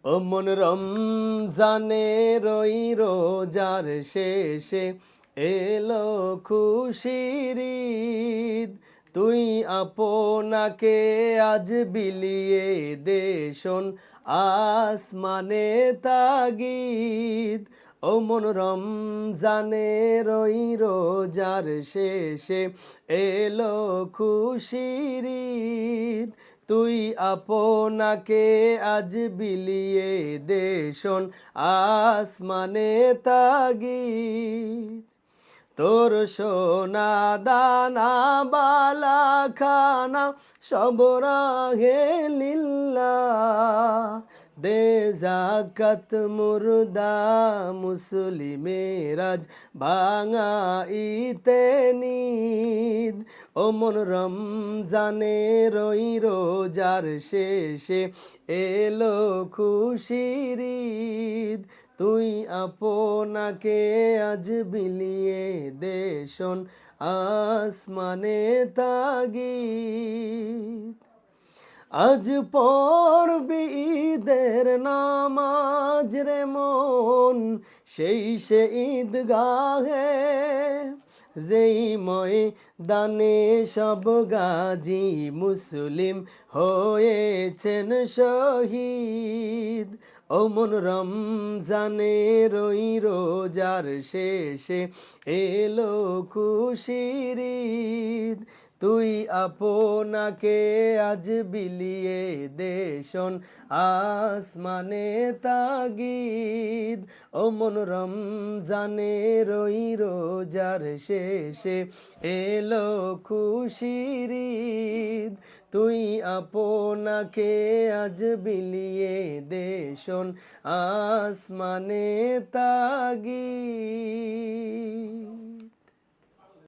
ও মন রমজানের ওই রোজার শেষে এলো খুশির ঈদ। তুই আপনাকে আজ বিলিয়ে দে শোন আসমানে তাগিদ। ও মন রমজানের ওই রোজার শেষে এলো খুশির ঈদ। তুই আপনাকে আজ বিলিয়ে দে শোন আসমানে তাগিদ। তোর সোনা দানা বালা খানা সব রাহে লিল্লাহ। দে জাকাত মুর্দা মুসলিমেরাজ ভাঙা ইতে নিদ। ও মন রমজানের ওই রোজার শেষে এলো খুশির ঈদ। তুই আপনাকে আজ বিলিয়ে দে শোন আসমানে তাগিদ। আজ পড়বি ঈদের নামাজ রে মন, সেই সে ঈদগাহে, যেই ময়দানে সব গাজী মুসলিম হয়েছেন শহীদ। ও মন রমজানের ওই রোজার শেষে এলো খুশির ঈদ। তুই আপনাকে আজ বিলিয়ে দে শোন আসমানে তাগিদ। ও মন রমজানের ওই রোজার শেষে এলো খুশির ঈদ। তুই আপনাকে আজ বিলিয়ে দে শোন আসমানে তাগিদ।